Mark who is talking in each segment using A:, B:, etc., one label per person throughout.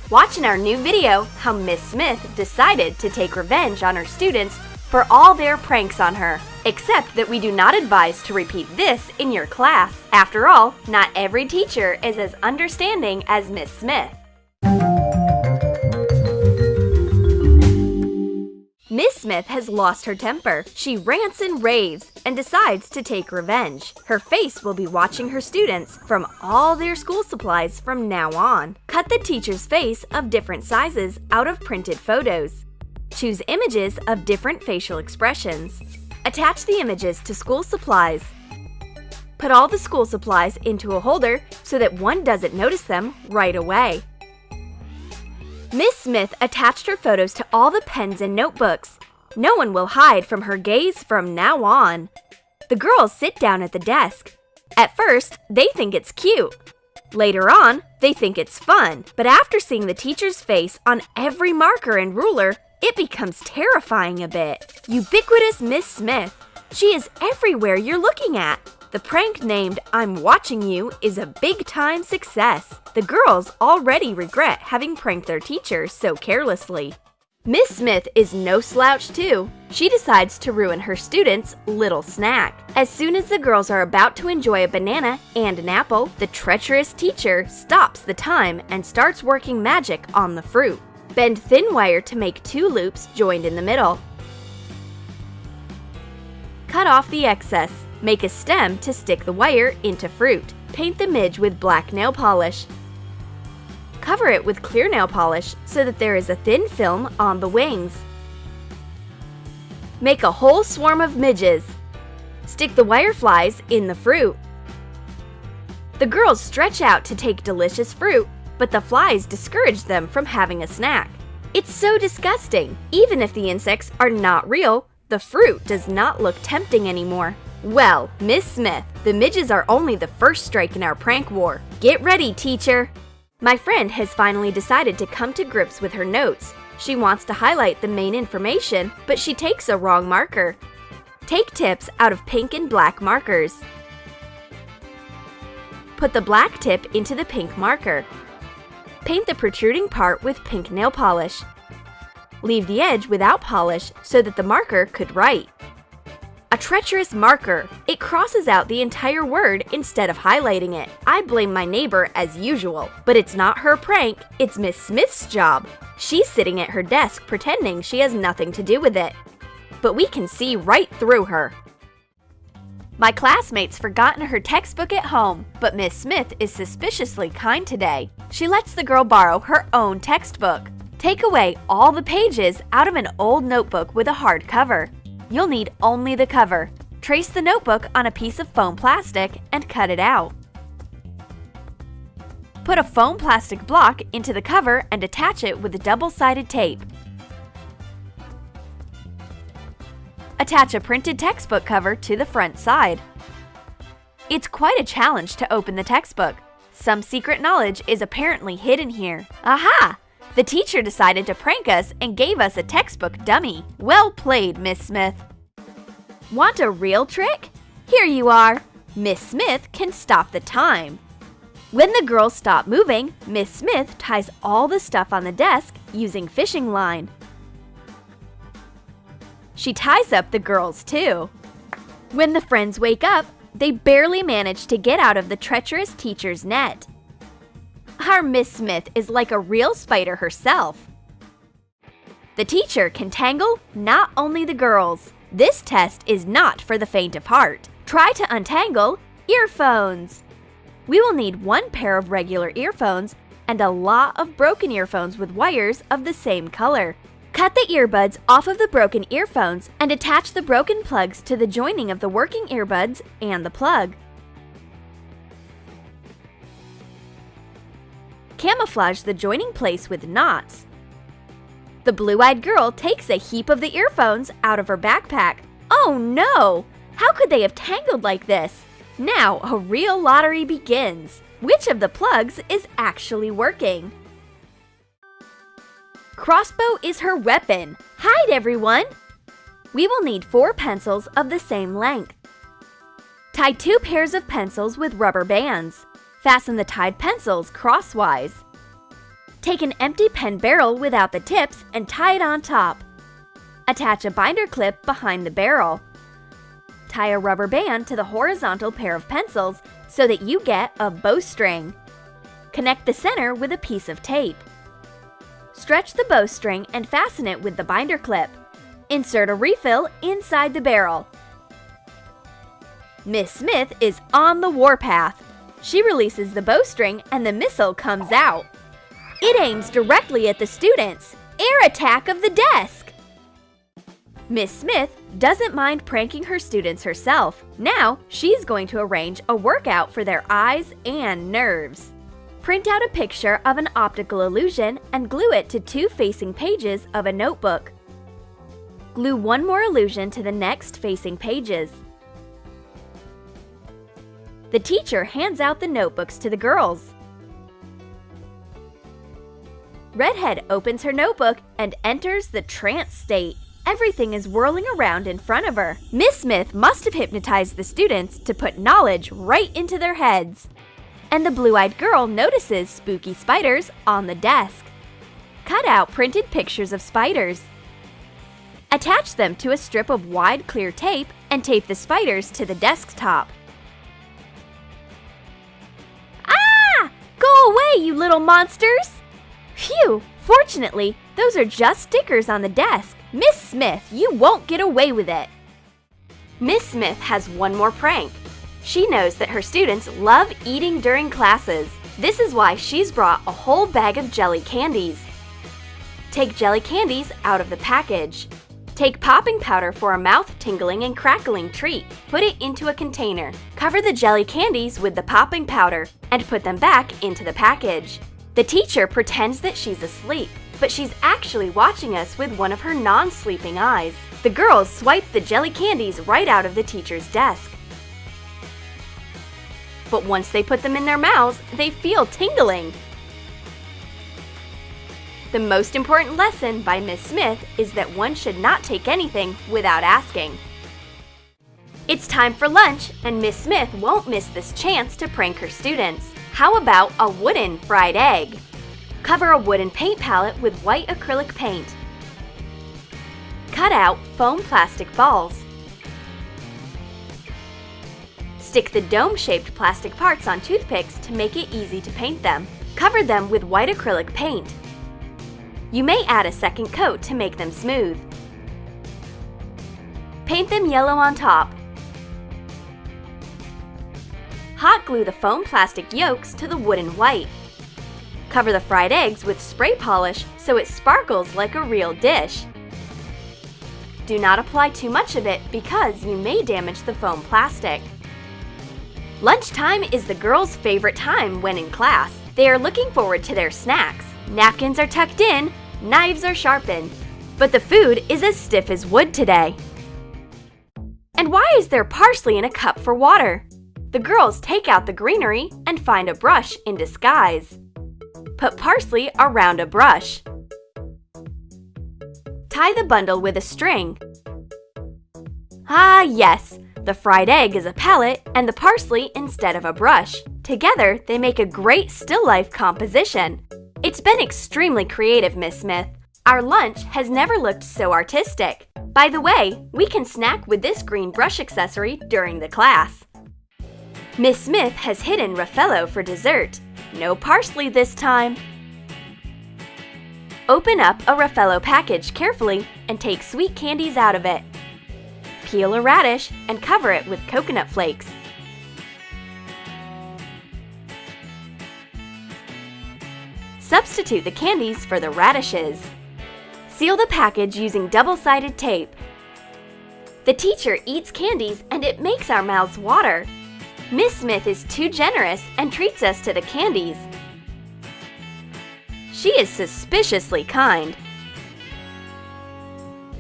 A: Watch in our new video how Miss Smith decided to take revenge on her students for all their pranks on her. Except that we do not advise to repeat this in your class. After all, not every teacher is as understanding as Miss Smith. Miss Smith has lost her temper. She rants and raves and decides to take revenge. Her face will be watching her students from all their school supplies from now on. Cut the teacher's face of different sizes out of printed photos. Choose images of different facial expressions. Attach the images to school supplies. Put all the school supplies into a holder so that one doesn't notice them right away. Miss Smith attached her photos to all the pens and notebooks. No one will hide from her gaze from now on. The girls sit down at the desk. At first, they think it's cute. Later on, they think it's fun. But after seeing the teacher's face on every marker and ruler, it becomes terrifying a bit. Ubiquitous Miss Smith. She is everywhere you're looking at. The prank named I'm Watching You is a big-time success. The girls already regret having pranked their teacher so carelessly. Miss Smith is no slouch too. She decides to ruin her students' little snack. As soon as the girls are about to enjoy a banana and an apple, the treacherous teacher stops the time and starts working magic on the fruit. Bend thin wire to make 2 loops joined in the middle. Cut off the excess. Make a stem to stick the wire into fruit. Paint the midge with black nail polish. Cover it with clear nail polish so that there is a thin film on the wings. Make a whole swarm of midges. Stick the fireflies in the fruit. The girls stretch out to take delicious fruit, but the flies discourage them from having a snack. It's so disgusting. Even if the insects are not real, the fruit does not look tempting anymore. Well, Miss Smith, the midges are only the first strike in our prank war. Get ready, teacher! My friend has finally decided to come to grips with her notes. She wants to highlight the main information, but she takes a wrong marker. Take tips out of pink and black markers. Put the black tip into the pink marker. Paint the protruding part with pink nail polish. Leave the edge without polish so that the marker could write. A treacherous marker. It crosses out the entire word instead of highlighting it. I blame my neighbor as usual, but it's not her prank, it's Miss Smith's job. She's sitting at her desk pretending she has nothing to do with it. But we can see right through her. My classmate's forgotten her textbook at home, but Miss Smith is suspiciously kind today. She lets the girl borrow her own textbook. Take away all the pages out of an old notebook with a hard cover. You'll need only the cover. Trace the notebook on a piece of foam plastic and cut it out. Put a foam plastic block into the cover and attach it with double-sided tape. Attach a printed textbook cover to the front side. It's quite a challenge to open the textbook. Some secret knowledge is apparently hidden here. Aha! The teacher decided to prank us and gave us a textbook dummy. Well played, Miss Smith. Want a real trick? Here you are. Miss Smith can stop the time. When the girls stop moving, Miss Smith ties all the stuff on the desk using fishing line. She ties up the girls too. When the friends wake up, they barely manage to get out of the treacherous teacher's net. Our Miss Smith is like a real spider herself. The teacher can tangle not only the girls. This test is not for the faint of heart. Try to untangle earphones. We will need 1 pair of regular earphones and a lot of broken earphones with wires of the same color. Cut the earbuds off of the broken earphones and attach the broken plugs to the joining of the working earbuds and the plug. Camouflage the joining place with knots. The blue-eyed girl takes a heap of the earphones out of her backpack. Oh no! How could they have tangled like this? Now a real lottery begins. Which of the plugs is actually working? Crossbow is her weapon. Hide, everyone! We will need 4 pencils of the same length. Tie 2 pairs of pencils with rubber bands. Fasten the tied pencils crosswise. Take an empty pen barrel without the tips and tie it on top. Attach a binder clip behind the barrel. Tie a rubber band to the horizontal pair of pencils so that you get a bowstring. Connect the center with a piece of tape. Stretch the bowstring and fasten it with the binder clip. Insert a refill inside the barrel. Miss Smith is on the warpath. She releases the bowstring and the missile comes out. It aims directly at the students. Air attack of the desk! Miss Smith doesn't mind pranking her students herself. Now, she's going to arrange a workout for their eyes and nerves. Print out a picture of an optical illusion and glue it to 2 facing pages of a notebook. Glue one more illusion to the next facing pages. The teacher hands out the notebooks to the girls. Redhead opens her notebook and enters the trance state. Everything is whirling around in front of her. Miss Smith must have hypnotized the students to put knowledge right into their heads. And the blue-eyed girl notices spooky spiders on the desk. Cut out printed pictures of spiders. Attach them to a strip of wide clear tape and tape the spiders to the desktop. Ah! Go away, you little monsters! Phew! Fortunately, those are just stickers on the desk. Miss Smith, you won't get away with it! Miss Smith has one more prank. She knows that her students love eating during classes. This is why she's brought a whole bag of jelly candies. Take jelly candies out of the package. Take popping powder for a mouth-tingling and crackling treat. Put it into a container. Cover the jelly candies with the popping powder and put them back into the package. The teacher pretends that she's asleep, but she's actually watching us with one of her non-sleeping eyes. The girls swipe the jelly candies right out of the teacher's desk. But once they put them in their mouths, they feel tingling. The most important lesson by Miss Smith is that one should not take anything without asking. It's time for lunch, and Miss Smith won't miss this chance to prank her students. How about a wooden fried egg? Cover a wooden paint palette with white acrylic paint. Cut out foam plastic balls. Stick the dome-shaped plastic parts on toothpicks to make it easy to paint them. Cover them with white acrylic paint. You may add a second coat to make them smooth. Paint them yellow on top. Hot glue the foam plastic yolks to the wooden white. Cover the fried eggs with spray polish so it sparkles like a real dish. Do not apply too much of it because you may damage the foam plastic. Lunchtime is the girls' favorite time when in class. They are looking forward to their snacks. Napkins are tucked in, knives are sharpened, but the food is as stiff as wood today. And why is there parsley in a cup for water? The girls take out the greenery and find a brush in disguise. Put parsley around a brush. Tie the bundle with a string. Ah, yes, the fried egg is a palette and the parsley instead of a brush. Together, they make a great still life composition. It's been extremely creative, Miss Smith. Our lunch has never looked so artistic. By the way, we can snack with this green brush accessory during the class. Miss Smith has hidden Raffaello for dessert. No parsley this time. Open up a Raffaello package carefully and take sweet candies out of it. Peel a radish and cover it with coconut flakes. Substitute the candies for the radishes. Seal the package using double-sided tape. The teacher eats candies and it makes our mouths water. Miss Smith is too generous and treats us to the candies. She is suspiciously kind.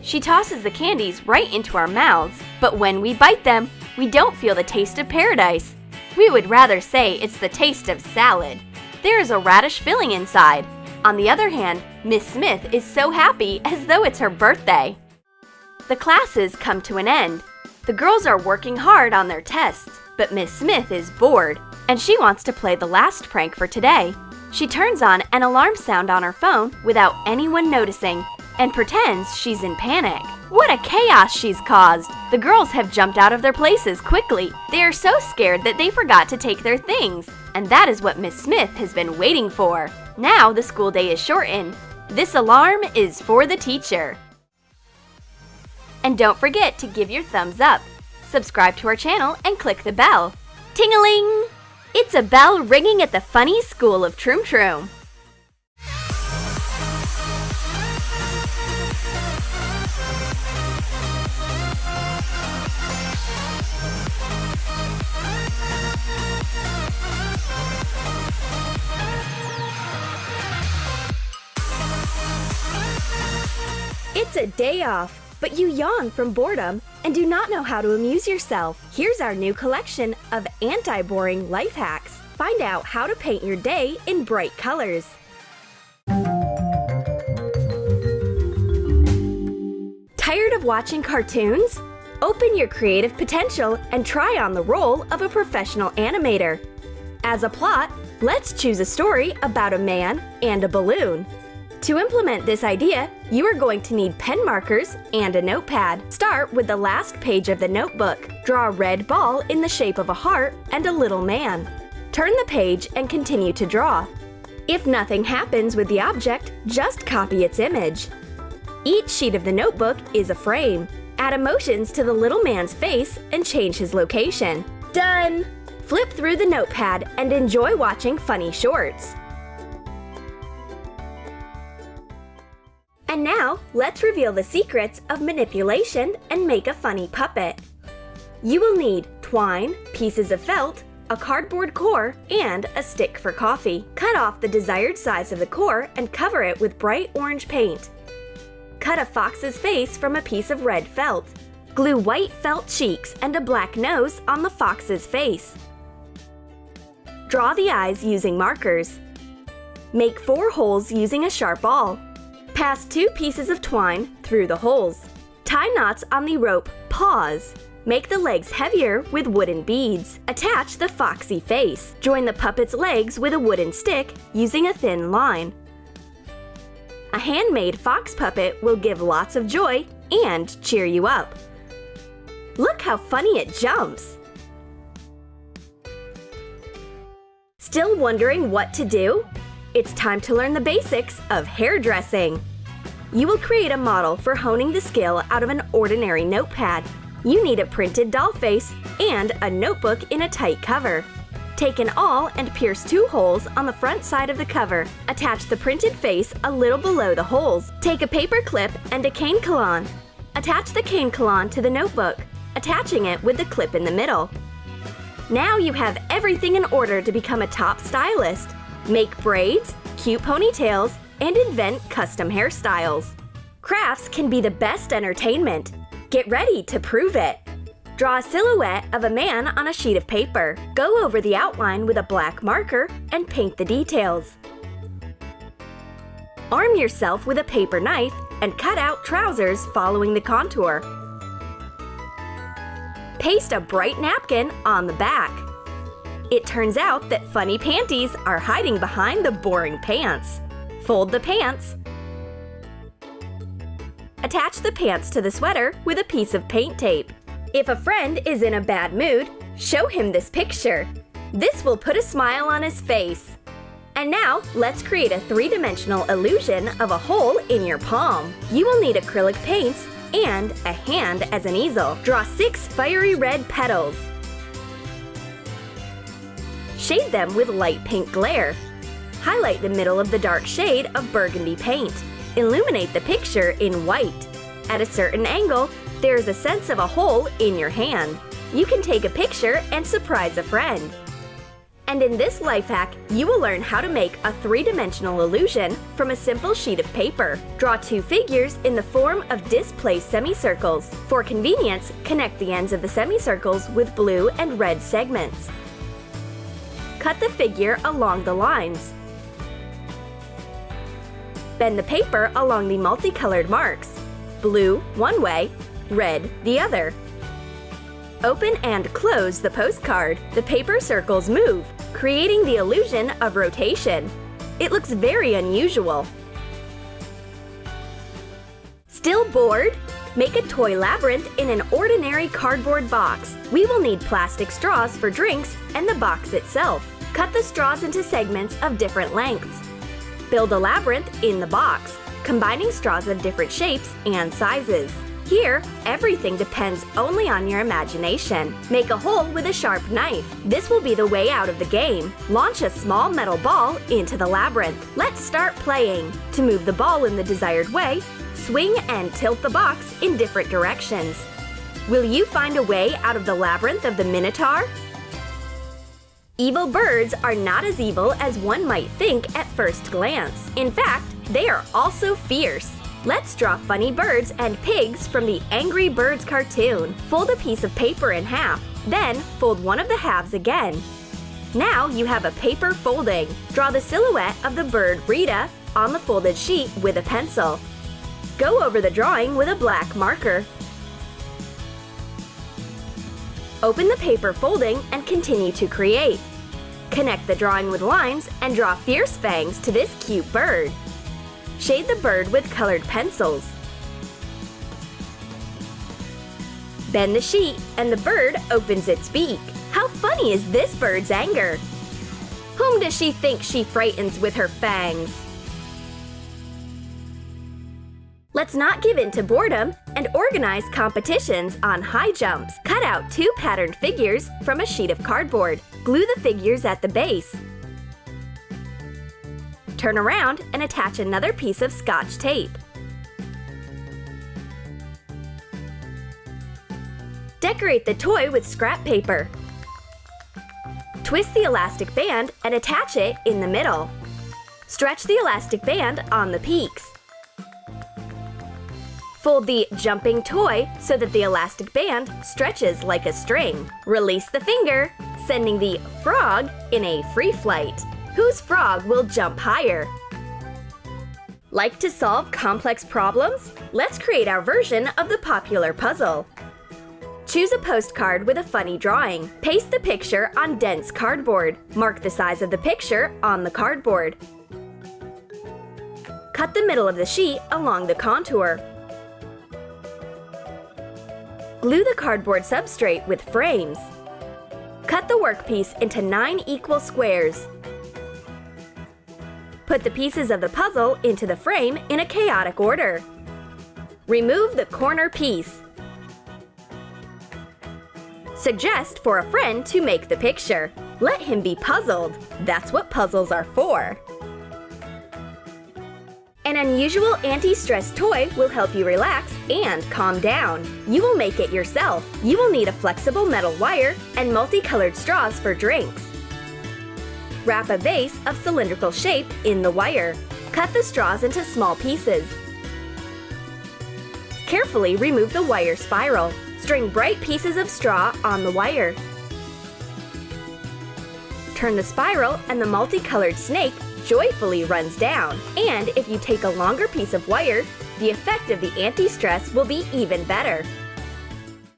A: She tosses the candies right into our mouths, but when we bite them, we don't feel the taste of paradise. We would rather say it's the taste of salad. There is a radish filling inside. On the other hand, Miss Smith is so happy as though it's her birthday. The classes come to an end. The girls are working hard on their tests, but Miss Smith is bored, and she wants to play the last prank for today. She turns on an alarm sound on her phone without anyone noticing and pretends she's in panic. What a chaos she's caused! The girls have jumped out of their places quickly. They are so scared that they forgot to take their things. And that is what Miss Smith has been waiting for. Now the school day is shortened. This alarm is for the teacher. And don't forget to give your thumbs up, subscribe to our channel, and click the bell. Ting-a-ling! It's a bell ringing at the funny school of Troom Troom. It's a day off, but you yawn from boredom and do not know how to amuse yourself. Here's our new collection of anti-boring life hacks. Find out how to paint your day in bright colors. Tired of watching cartoons? Open your creative potential and try on the role of a professional animator. As a plot, let's choose a story about a man and a balloon. To implement this idea, you are going to need pen markers and a notepad. Start with the last page of the notebook. Draw a red ball in the shape of a heart and a little man. Turn the page and continue to draw. If nothing happens with the object, just copy its image. Each sheet of the notebook is a frame. Add emotions to the little man's face and change his location. Done! Flip through the notepad and enjoy watching funny shorts. And now, let's reveal the secrets of manipulation and make a funny puppet. You will need twine, pieces of felt, a cardboard core, and a stick for coffee. Cut off the desired size of the core and cover it with bright orange paint. Cut a fox's face from a piece of red felt. Glue white felt cheeks and a black nose on the fox's face. Draw the eyes using markers. Make 4 holes using a sharp awl. Pass 2 pieces of twine through the holes. Tie knots on the rope paws. Make the legs heavier with wooden beads. Attach the foxy face. Join the puppet's legs with a wooden stick using a thin line. A handmade fox puppet will give lots of joy and cheer you up. Look how funny it jumps! Still wondering what to do? It's time to learn the basics of hairdressing. You will create a model for honing the skill out of an ordinary notepad. You need a printed doll face and a notebook in a tight cover. Take an awl and pierce 2 holes on the front side of the cover. Attach the printed face a little below the holes. Take a paper clip and a cane colon. Attach the cane colon to the notebook, attaching it with the clip in the middle. Now you have everything in order to become a top stylist. Make braids, cute ponytails, and invent custom hairstyles. Crafts can be the best entertainment. Get ready to prove it. Draw a silhouette of a man on a sheet of paper. Go over the outline with a black marker and paint the details. Arm yourself with a paper knife and cut out trousers following the contour. Paste a bright napkin on the back. It turns out that funny panties are hiding behind the boring pants. Fold the pants. Attach the pants to the sweater with a piece of paint tape. If a friend is in a bad mood, show him this picture. This will put a smile on his face. And now, let's create a 3-dimensional illusion of a hole in your palm. You will need acrylic paints and a hand as an easel. Draw 6 fiery red petals. Shade them with light pink glare. Highlight the middle of the dark shade of burgundy paint. Illuminate the picture in white. At a certain angle, there is a sense of a hole in your hand. You can take a picture and surprise a friend. And in this life hack, you will learn how to make a 3-dimensional illusion from a simple sheet of paper. Draw 2 figures in the form of displaced semicircles. For convenience, connect the ends of the semicircles with blue and red segments. Cut the figure along the lines. Bend the paper along the multicolored marks. Blue one way, red the other. Open and close the postcard. The paper circles move, creating the illusion of rotation. It looks very unusual. Still bored? Make a toy labyrinth in an ordinary cardboard box. We will need plastic straws for drinks and the box itself. Cut the straws into segments of different lengths. Build a labyrinth in the box, combining straws of different shapes and sizes. Here, everything depends only on your imagination. Make a hole with a sharp knife. This will be the way out of the game. Launch a small metal ball into the labyrinth. Let's start playing. To move the ball in the desired way, swing and tilt the box in different directions. Will you find a way out of the labyrinth of the Minotaur? Evil birds are not as evil as one might think at first glance. In fact, they are also fierce. Let's draw funny birds and pigs from the Angry Birds cartoon. Fold a piece of paper in half, then fold one of the halves again. Now you have a paper folding. Draw the silhouette of the bird Rita on the folded sheet with a pencil. Go over the drawing with a black marker. Open the paper folding and continue to create. Connect the drawing with lines and draw fierce fangs to this cute bird. Shade the bird with colored pencils. Bend the sheet and the bird opens its beak. How funny is this bird's anger? Whom does she think she frightens with her fangs? Let's not give in to boredom and organize competitions on high jumps. Cut out 2 patterned figures from a sheet of cardboard. Glue the figures at the base. Turn around and attach another piece of Scotch tape. Decorate the toy with scrap paper. Twist the elastic band and attach it in the middle. Stretch the elastic band on the peaks. Fold the jumping toy so that the elastic band stretches like a string. Release the finger, sending the frog in a free flight. Whose frog will jump higher? Like to solve complex problems? Let's create our version of the popular puzzle. Choose a postcard with a funny drawing. Paste the picture on dense cardboard. Mark the size of the picture on the cardboard. Cut the middle of the sheet along the contour. Glue the cardboard substrate with frames. Cut the workpiece into 9 equal squares. Put the pieces of the puzzle into the frame in a chaotic order. Remove the corner piece. Suggest for a friend to make the picture. Let him be puzzled. That's what puzzles are for. An unusual anti-stress toy will help you relax and calm down. You will make it yourself. You will need a flexible metal wire and multicolored straws for drinks. Wrap a base of cylindrical shape in the wire. Cut the straws into small pieces. Carefully remove the wire spiral. String bright pieces of straw on the wire. Turn the spiral and the multicolored snake joyfully runs down. And if you take a longer piece of wire, the effect of the anti-stress will be even better.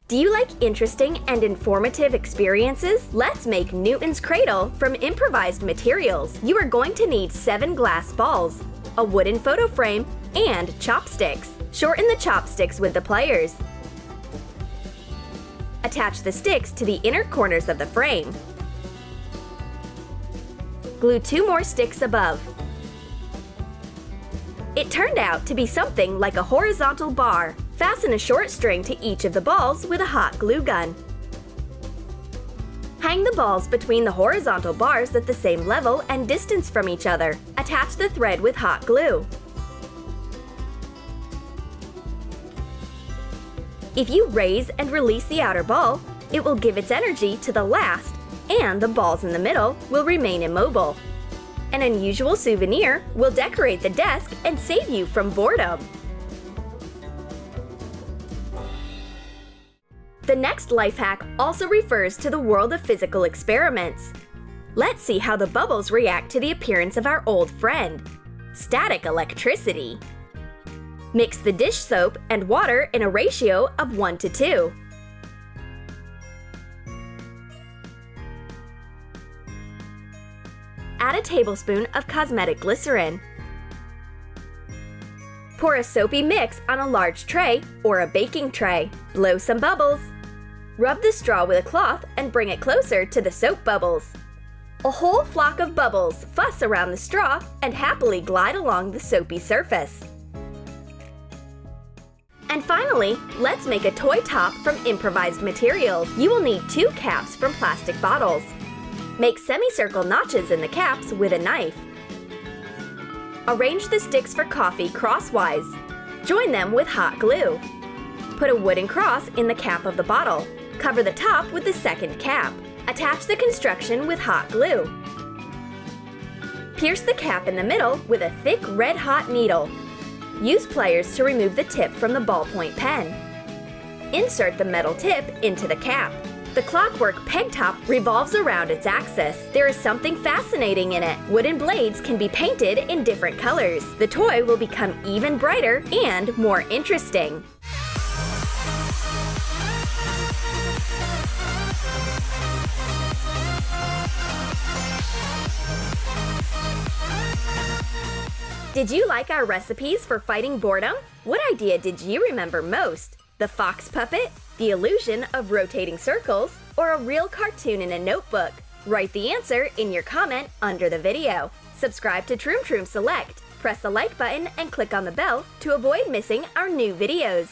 A: Do you like interesting and informative experiences? Let's make Newton's cradle from improvised materials. You are going to need 7 glass balls, a wooden photo frame, and chopsticks. Shorten the chopsticks with the pliers. Attach the sticks to the inner corners of the frame. Glue 2 more sticks above. It turned out to be something like a horizontal bar. Fasten a short string to each of the balls with a hot glue gun. Hang the balls between the horizontal bars at the same level and distance from each other. Attach the thread with hot glue. If you raise and release the outer ball, it will give its energy to the last, and the balls in the middle will remain immobile. An unusual souvenir will decorate the desk and save you from boredom. The next life hack also refers to the world of physical experiments. Let's see how the bubbles react to the appearance of our old friend, static electricity. Mix the dish soap and water in a ratio of 1:2. add a tablespoon of cosmetic glycerin. Pour a soapy mix on a large tray or a baking tray. Blow some bubbles. Rub the straw with a cloth and bring it closer to the soap bubbles. A whole flock of bubbles fuss around the straw and happily glide along the soapy surface. And finally, let's make a toy top from improvised materials. You will need 2 caps from plastic bottles. Make semicircle notches in the caps with a knife. Arrange the sticks for coffee crosswise. Join them with hot glue. Put a wooden cross in the cap of the bottle. Cover the top with the second cap. Attach the construction with hot glue. Pierce the cap in the middle with a thick red-hot needle. Use pliers to remove the tip from the ballpoint pen. Insert the metal tip into the cap. The clockwork peg top revolves around its axis. There is something fascinating in it. Wooden blades can be painted in different colors. The toy will become even brighter and more interesting. Did you like our recipes for fighting boredom? What idea did you remember most? The fox puppet, the illusion of rotating circles, or a real cartoon in a notebook? Write the answer in your comment under the video. Subscribe to Troom Troom Select. Press the like button and click on the bell to avoid missing our new videos.